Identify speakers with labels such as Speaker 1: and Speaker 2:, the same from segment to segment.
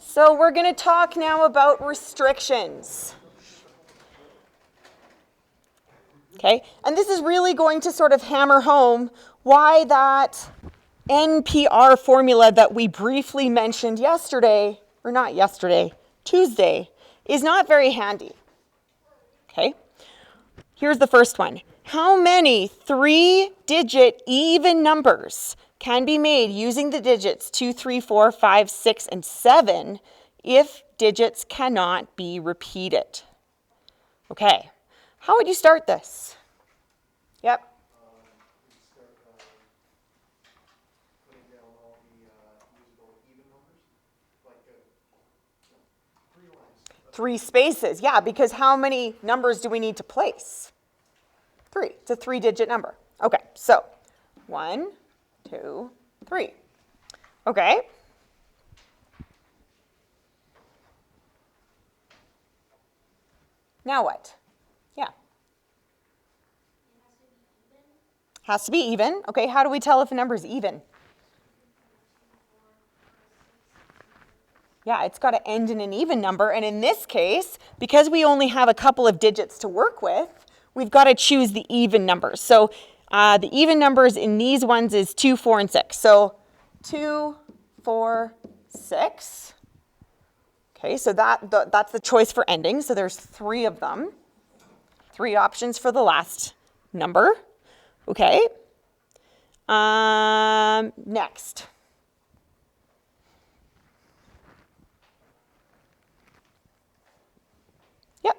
Speaker 1: So we're going to talk now about restrictions. Okay, and this is really going to sort of hammer home why that NPR formula that we briefly mentioned yesterday, or not yesterday, Tuesday, is not very handy. Okay, here's the first one. How many 3-digit even numbers can be made using the digits 2, 3, 4, 5, 6, and 7 if digits cannot be repeated? Okay, how would you start this? Yep.
Speaker 2: Putting down all the usable even numbers, like 3 lines.
Speaker 1: 3 spaces, yeah, because how many numbers do we need to place? 3. It's a 3-digit number. Okay, so 1, 2, 3. Okay. Now what? Yeah. Has to be even. Okay, how do we tell if a number is even? Yeah, it's got to end in an even number, and in this case, because we only have a couple of digits to work with, we've got to choose the even numbers. So the even numbers in these ones is 2, 4, and 6. So 2, 4, 6. Okay, so that's the choice for ending. So there's 3 of them. 3 options for the last number. Okay. Next. Yep.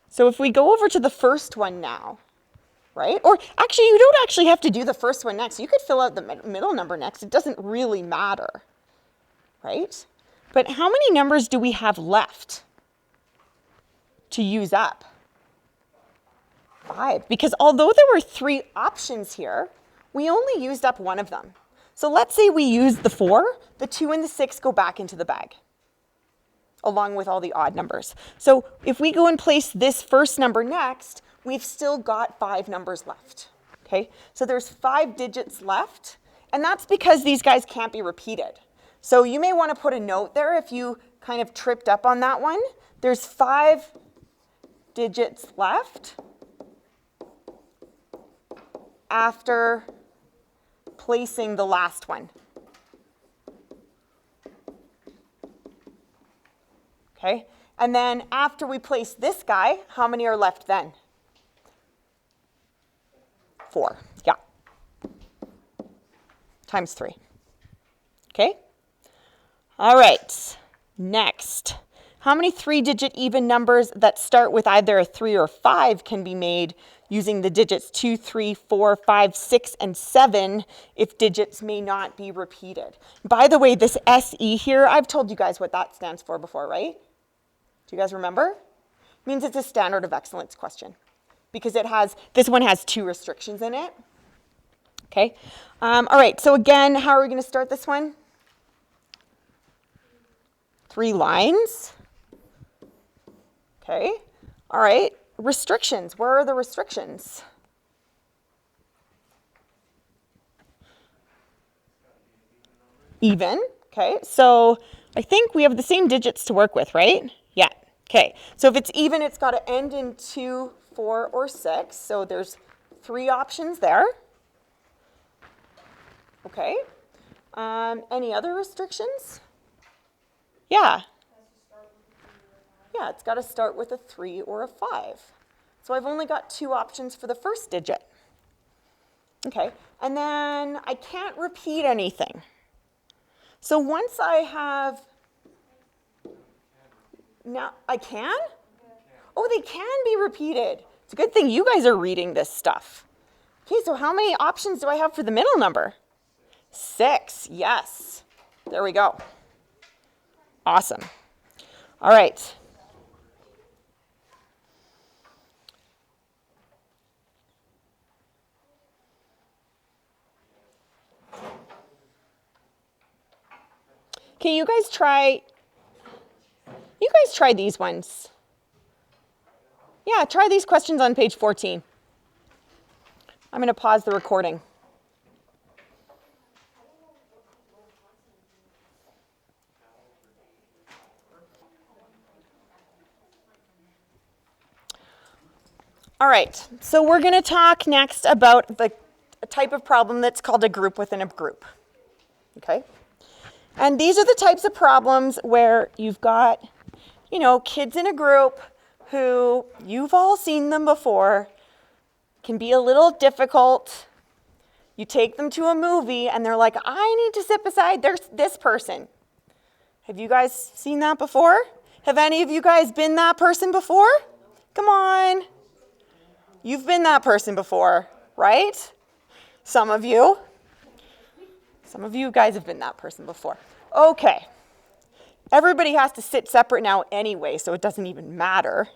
Speaker 1: So if we go over to the first one now, right? Or actually, you don't actually have to do the first one next. You could fill out the middle number next. It doesn't really matter, right? But how many numbers do we have left to use up? 5. Because although there were 3 options here, we only used up one of them. So let's say we use the 4, the 2 and the 6 go back into the bag, along with all the odd numbers. So if we go and place this first number next, we've still got 5 numbers left. Okay, so there's 5 digits left, and that's because these guys can't be repeated. So you may want to put a note there if you kind of tripped up on that one. There's 5 digits left after placing the last one. Okay, and then after we place this guy, how many are left then? 4, yeah. Times 3. Okay? All right, next. How many 3-digit even numbers that start with either a 3 or 5 can be made using the digits 2, 3, 4, 5, 6, and 7 if digits may not be repeated? By the way, this SE here, I've told you guys what that stands for before, right? Do you guys remember? It means it's a standard of excellence question because this one has 2 restrictions in it. Okay. All right, so again, how are we going to start this one? 3 lines. Okay. All right. Restrictions. Where are the restrictions? Even. Okay. So I think we have the same digits to work with, right? Yeah. Okay. So if it's even, it's got to end in 2, 4, or 6. So there's 3 options there. Okay. Any other restrictions? Yeah. Yeah, it's got to start with a 3 or a 5. So I've only got 2 options for the first digit. Okay, and then I can't repeat anything. So once I have, now I can? Oh, they can be repeated. It's a good thing you guys are reading this stuff. Okay, so how many options do I have for the middle number? 6, yes. There we go. Awesome. All right. Okay, you guys try these ones. Yeah, try these questions on page 14. I'm going to pause the recording. All right, so we're going to talk next about the type of problem that's called a group within a group. Okay? And these are the types of problems where you've got, kids in a group who you've all seen them before, can be a little difficult. You take them to a movie and they're like, I need to sit beside this person. Have you guys seen that before? Have any of you guys been that person before? Come on. You've been that person before, right? Some of you. Some of you guys have been that person before. Okay. Everybody has to sit separate now anyway, so it doesn't even matter.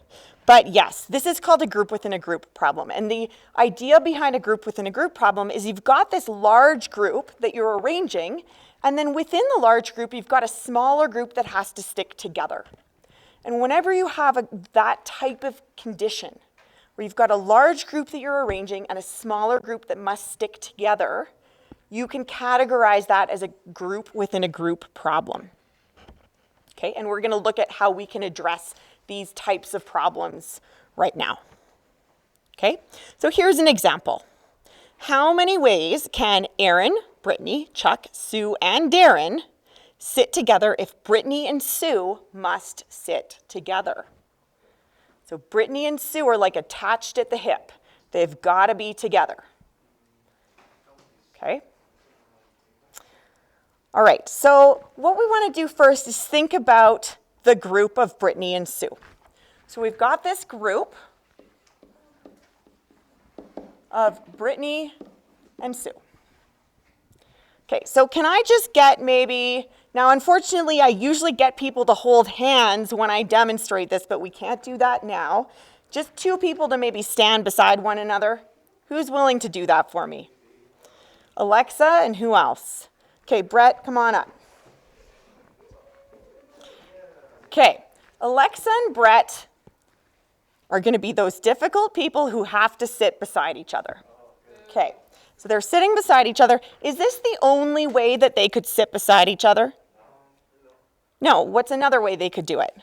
Speaker 1: But yes, this is called a group within a group problem. And the idea behind a group within a group problem is you've got this large group that you're arranging, and then within the large group, you've got a smaller group that has to stick together. And whenever you have that type of condition, where you've got a large group that you're arranging and a smaller group that must stick together, you can categorize that as a group within a group problem. Okay, and we're going to look at how we can address these types of problems right now. Okay, so here's an example. How many ways can Aaron, Brittany, Chuck, Sue, and Darren sit together if Brittany and Sue must sit together? So Brittany and Sue are like attached at the hip. They've got to be together. Okay? All right, so what we want to do first is think about the group of Brittany and Sue. So we've got this group of Brittany and Sue. Okay, so can I just get now unfortunately I usually get people to hold hands when I demonstrate this, but we can't do that now. Just two people to maybe stand beside one another. Who's willing to do that for me? Alexa and who else? Okay, Brett, come on up. Okay, Alexa and Brett are going to be those difficult people who have to sit beside each other. Okay, so they're sitting beside each other. Is this the only way that they could sit beside each other? No, what's another way they could do it?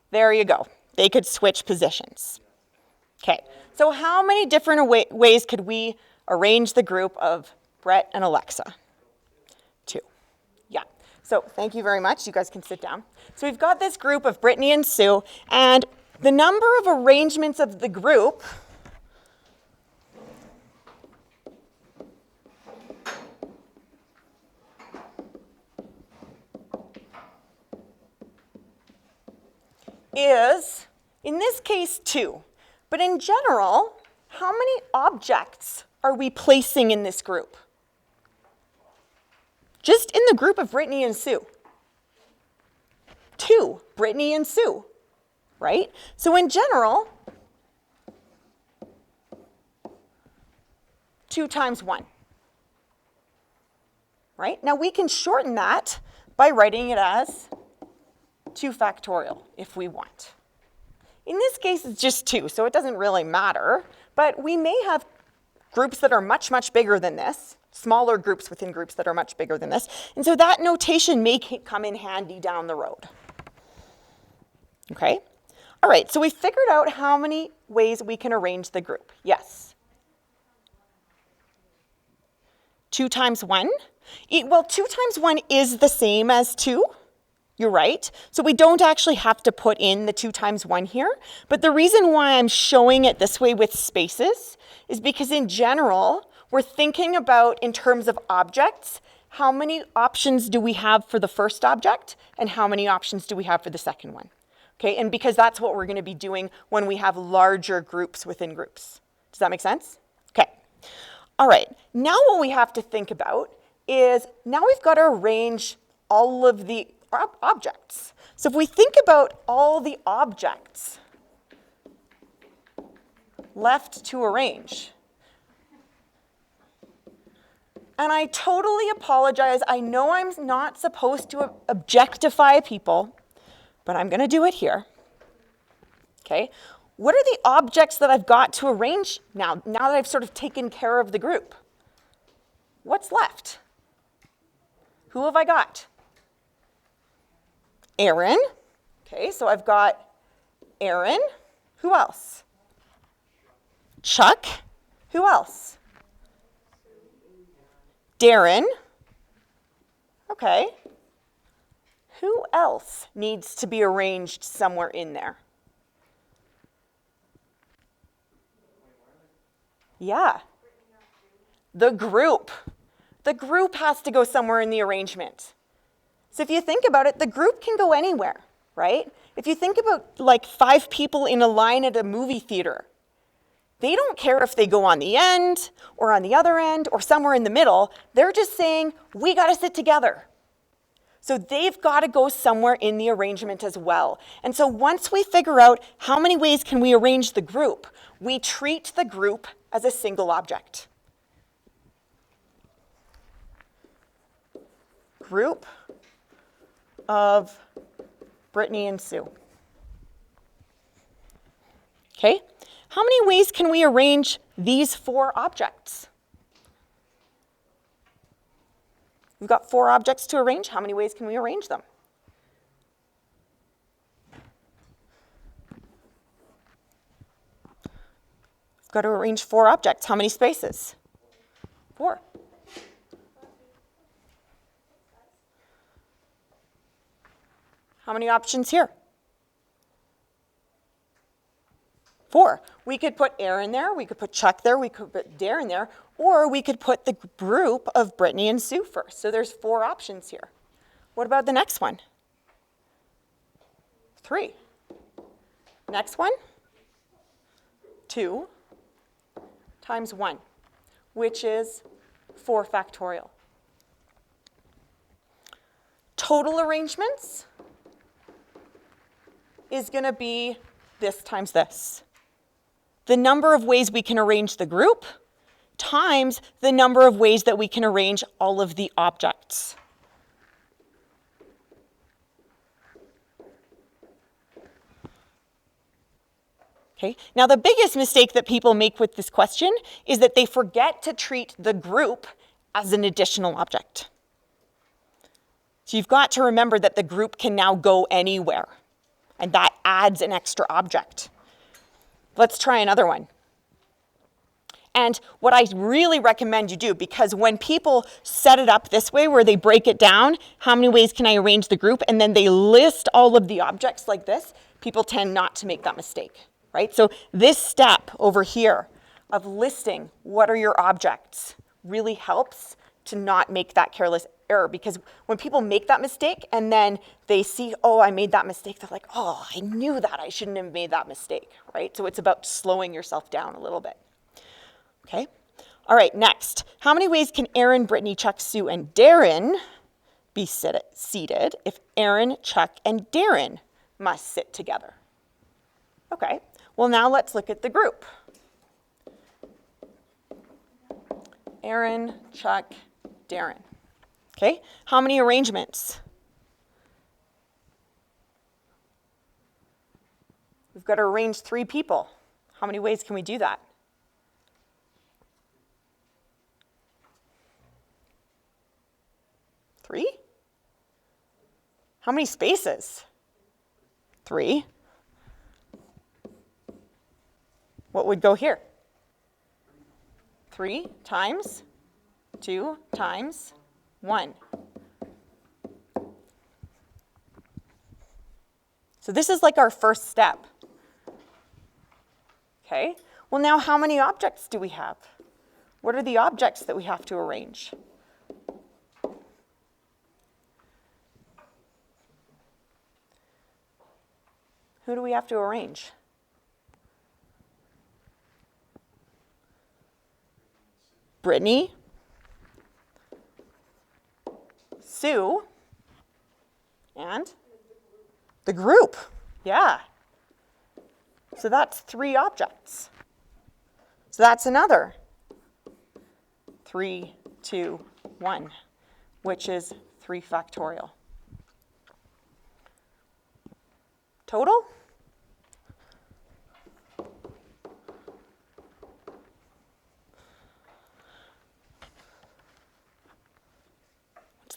Speaker 1: There you go. They could switch positions. Okay, so how many different ways could we arrange the group of Brett and Alexa? 2. Yeah, so thank you very much. You guys can sit down. So we've got this group of Brittany and Sue, and the number of arrangements of the group is, in this case, 2. But in general, how many objects are we placing in this group? Just in the group of Brittany and Sue. 2, Brittany and Sue, right? So in general, 2 times 1, right? Now we can shorten that by writing it as 2 factorial if we want. In this case, it's just 2, so it doesn't really matter, but we may have groups that are much, much bigger than this, smaller groups within groups that are much bigger than this, and so that notation may come in handy down the road. Okay? All right, so we figured out how many ways we can arrange the group. Yes? 2 times 1? Well, 2 times 1 is the same as 2. You're right. So we don't actually have to put in the 2 times 1 here. But the reason why I'm showing it this way with spaces is because in general, we're thinking about in terms of objects, how many options do we have for the first object and how many options do we have for the second one? Okay, and because that's what we're going to be doing when we have larger groups within groups. Does that make sense? Okay. All right. Now what we have to think about is now we've got to arrange all of the objects. So if we think about all the objects left to arrange, and I totally apologize. I know I'm not supposed to objectify people, but I'm going to do it here. Okay? What are the objects that I've got to arrange now that I've sort of taken care of the group? What's left? Who have I got? Aaron. Okay, so I've got Aaron. Who else? Chuck. Who else? Darren. Okay. Who else needs to be arranged somewhere in there? Yeah. The group. The group has to go somewhere in the arrangement. So if you think about it, the group can go anywhere, right? If you think about like 5 people in a line at a movie theater, they don't care if they go on the end or on the other end or somewhere in the middle. They're just saying, we got to sit together. So they've got to go somewhere in the arrangement as well. And so once we figure out how many ways can we arrange the group, we treat the group as a single object. Group of Brittany and Sue. Okay, how many ways can we arrange these 4 objects? We've got 4 objects to arrange. How many ways can we arrange them? We've got to arrange 4 objects. How many spaces? 4. How many options here? 4. We could put Aaron there, we could put Chuck there, we could put Darren there, or we could put the group of Brittany and Sue first. So there's 4 options here. What about the next one? 3. Next one? 2 times 1, which is 4 factorial. Total arrangements is going to be this times this. The number of ways we can arrange the group times the number of ways that we can arrange all of the objects. Okay, now the biggest mistake that people make with this question is that they forget to treat the group as an additional object. So you've got to remember that the group can now go anywhere, and that adds an extra object. Let's try another one. And what I really recommend you do, because when people set it up this way, where they break it down, how many ways can I arrange the group, and then they list all of the objects like this, people tend not to make that mistake, right? So this step over here of listing what are your objects really helps to not make that careless error, because when people make that mistake and then they see, oh, I made that mistake, they're like, oh, I knew that, I shouldn't have made that mistake, right? So it's about slowing yourself down a little bit. Okay, all right, next. How many ways can Aaron, Brittany, Chuck, Sue, and Darren be seated if Aaron, Chuck, and Darren must sit together? Okay, well now let's look at the group. Aaron, Chuck, Darren. Okay, how many arrangements? We've got to arrange 3 people. How many ways can we do that? 3? How many spaces? 3. What would go here? 3 times 2 times 1. So this is like our first step. Okay, well now how many objects do we have? What are the objects that we have to arrange? Who do we have to arrange? Brittany, Sue, and the group. Yeah. So that's 3 objects. So that's another 3, 2, 1, which is 3 factorial. Total?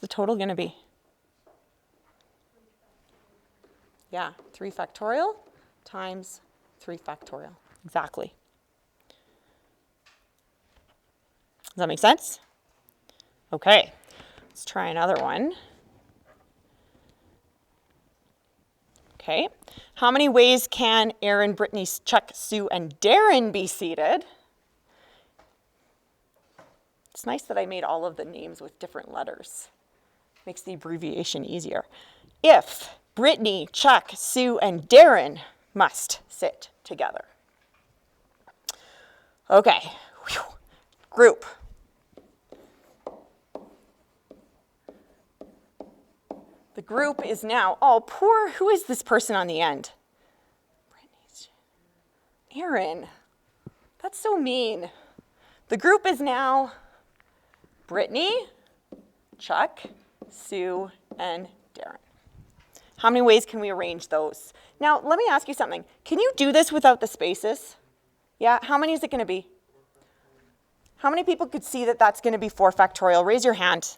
Speaker 1: the total going to be? Yeah, 3 factorial times 3 factorial. Exactly. Does that make sense? Okay, let's try another one. Okay, how many ways can Aaron, Brittany, Chuck, Sue, and Darren be seated? It's nice that I made all of the names with different letters. Makes the abbreviation easier. If Brittany, Chuck, Sue, and Darren must sit together. Okay, whew. Group. The group is now, oh, poor, who is this person on the end? Brittany's, Aaron. That's so mean. The group is now Brittany, Chuck, Sue, and Darren. How many ways can we arrange those? Now, let me ask you something. Can you do this without the spaces? Yeah, how many is it going to be? How many people could see that that's going to be 4 factorial? Raise your hand.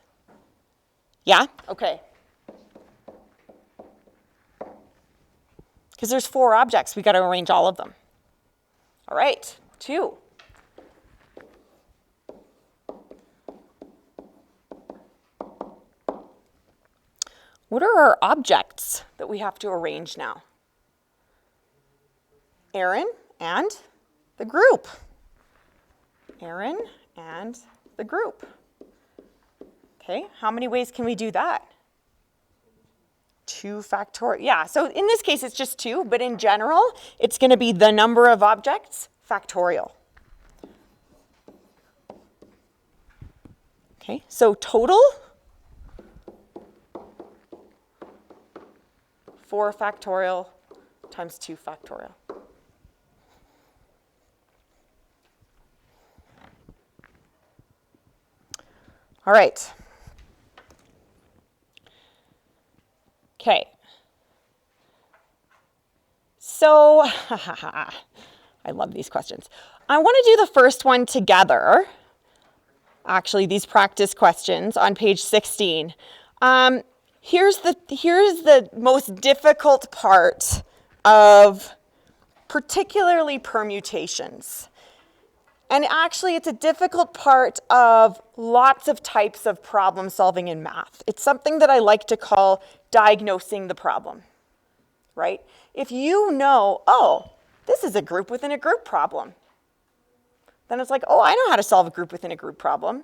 Speaker 1: Yeah? Okay. Because there's 4 objects, we got to arrange all of them. All right, 2. What are our objects that we have to arrange now? Aaron and the group. Aaron and the group. Okay, how many ways can we do that? 2 factorial. Yeah, so in this case it's just 2, but in general it's going to be the number of objects factorial. Okay, so total 4 factorial times 2 factorial. All right. Okay. So, I love these questions. I want to do the first one together. Actually, these practice questions on page 16. Here's the most difficult part of particularly permutations. And actually, it's a difficult part of lots of types of problem solving in math. It's something that I like to call diagnosing the problem, right? If you know, oh, this is a group within a group problem, then it's like, oh, I know how to solve a group within a group problem.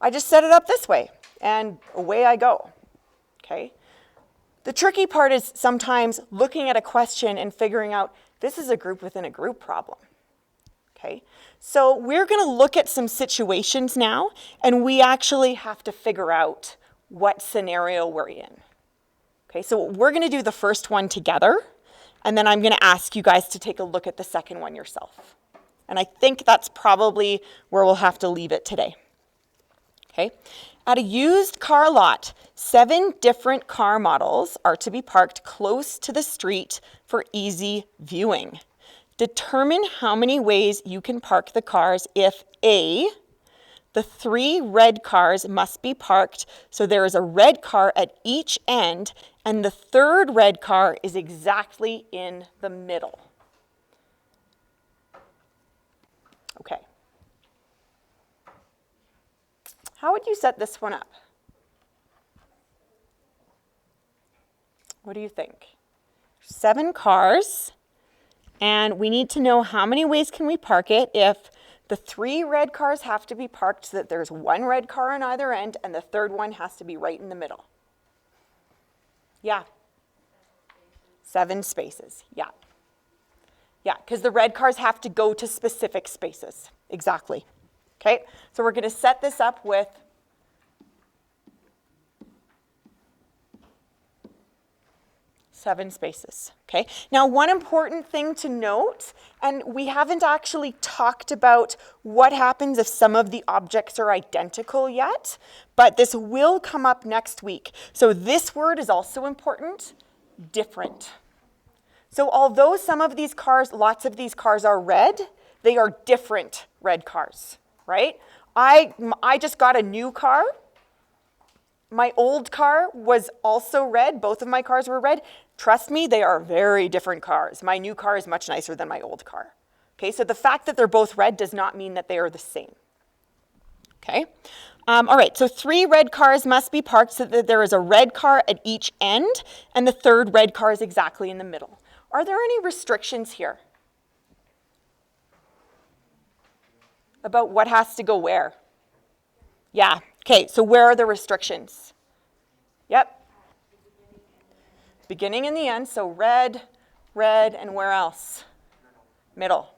Speaker 1: I just set it up this way, and away I go, okay? The tricky part is sometimes looking at a question and figuring out, this is a group within a group problem. Okay, so we're going to look at some situations now, and we actually have to figure out what scenario we're in. Okay, so we're going to do the first one together, and then I'm going to ask you guys to take a look at the second one yourself. And I think that's probably where we'll have to leave it today. Okay, at a used car lot, 7 different car models are to be parked close to the street for easy viewing. Determine how many ways you can park the cars if A, the 3 red cars must be parked so there is a red car at each end and the 3rd red car is exactly in the middle. Okay. How would you set this one up? What do you think? 7 cars. And we need to know how many ways can we park it if the 3 red cars have to be parked so that there's 1 red car on either end and the 3rd one has to be right in the middle. Yeah. 7 spaces, yeah. Yeah, because the red cars have to go to specific spaces. Exactly. Okay, so we're going to set this up with seven spaces, okay? Now, one important thing to note, and we haven't actually talked about what happens if some of the objects are identical yet, but this will come up next week. So this word is also important, different. So although some of these cars, lots of these cars are red, they are different red cars, right? I just got a new car, my old car was also red. Both of my cars were red. Trust me, they are very different cars. My new car is much nicer than my old car. Okay, so the fact that they're both red does not mean that they are the same. Okay, all right, so 3 red cars must be parked so that there is a red car at each end, and the third red car is exactly in the middle. Are there any restrictions here about what has to go where? Yeah, okay, so where are the restrictions? Yep. Beginning and the end, so red, red, and where else? Middle.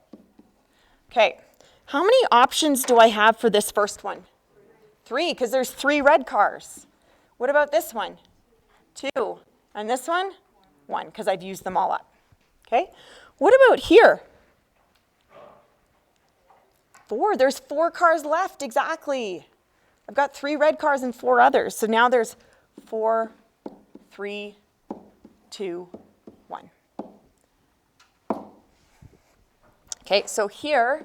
Speaker 1: Okay, how many options do I have for this first one? 3, because there's 3 red cars. What about this one? 2. And this one? 1, because I've used them all up. Okay, what about here? 4, there's 4 cars left, exactly. I've got 3 red cars and 4 others, so now there's 4, 3, 2, 1. Okay, so here,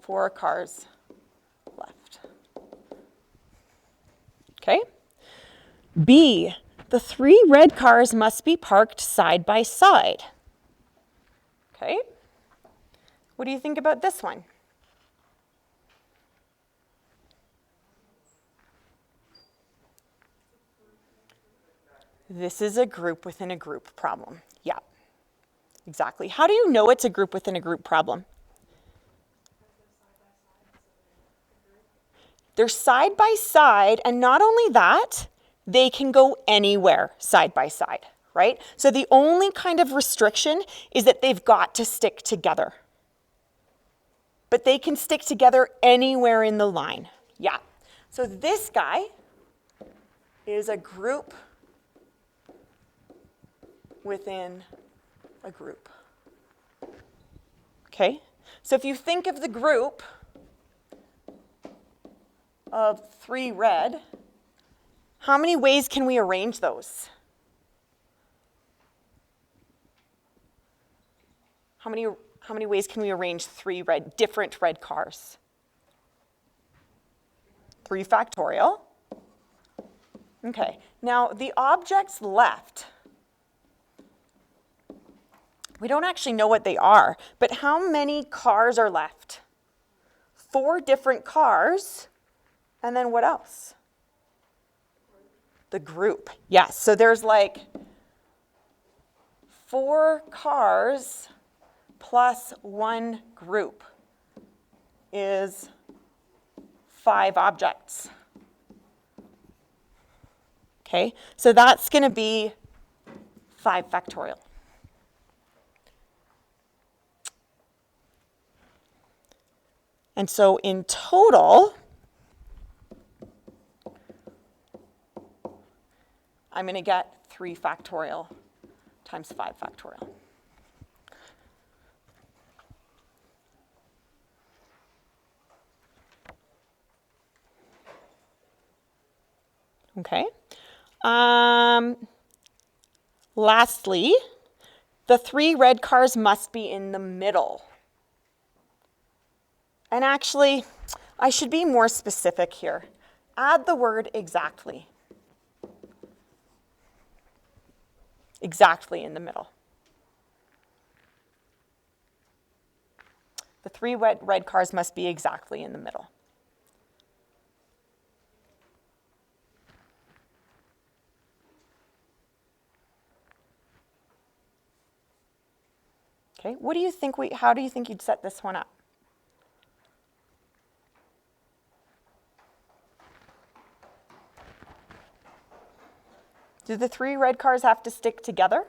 Speaker 1: 4 cars left. Okay. B, the 3 red cars must be parked side by side. Okay. What do you think about this one? This is a group within a group problem. Yeah, exactly. How do you know it's a group within a group problem? They're side by side, and not only that, they can go anywhere side by side, right? So the only kind of restriction is that they've got to stick together. But they can stick together anywhere in the line. Yeah. So this guy is a group within a group. Okay? So if you think of the group of 3 red, how many ways can we arrange those? How many ways can we arrange 3 different red cars? 3 factorial. Okay, now the objects left, we don't actually know what they are, but how many cars are left? 4 different cars, and then what else? The group, yes, so there's like 4 cars plus 1 group is 5 objects. Okay, so that's going to be 5 factorial. And so in total, I'm going to get 3 factorial times 5 factorial. Okay. Lastly, the 3 red cars must be in the middle. And actually, I should be more specific here. Add the word exactly. Exactly in the middle. The 3 red cars must be exactly in the middle. Okay, what do you think how do you think you'd set this one up? Do the 3 red cars have to stick together?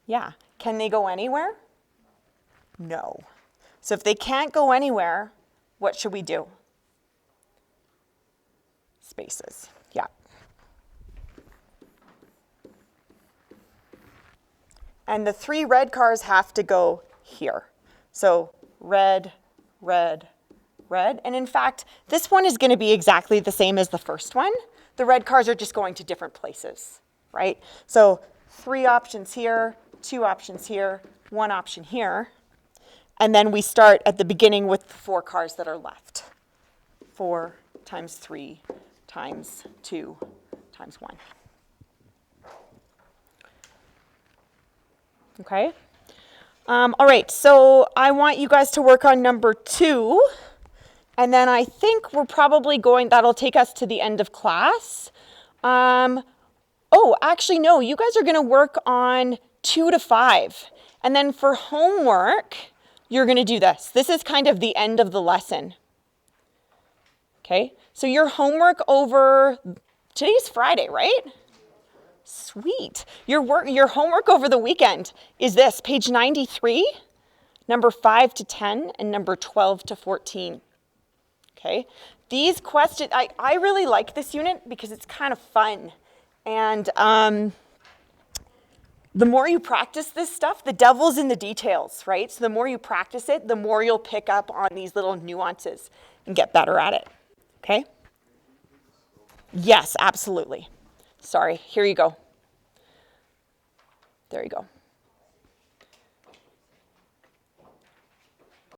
Speaker 1: Yeah. Can they go anywhere? No. So if they can't go anywhere, what should we do? Spaces. Yeah. And the 3 red cars have to go here. So red, red, red. And in fact, this one is going to be exactly the same as the first one. The red cars are just going to different places, right? So 3 options here, 2 options here, 1 option here. And then we start at the beginning with the 4 cars that are left. 4 times 3 times 2 times 1. Okay? All right, so I want you guys to work on number 2. And then I think we're probably that'll take us to the end of class. Oh, actually, no, you guys are going to work on 2 to 5. And then for homework, you're going to do this. This is kind of the end of the lesson. Okay, so your homework today's Friday, right? Sweet. Your homework over the weekend is this, page 93, number 5 to 10, and number 12 to 14. Okay, these questions, I really like this unit because it's kind of fun. And the more you practice this stuff, the devil's in the details, right? So the more you practice it, the more you'll pick up on these little nuances and get better at it. Okay? Yes, absolutely. Sorry, here you go. There you go.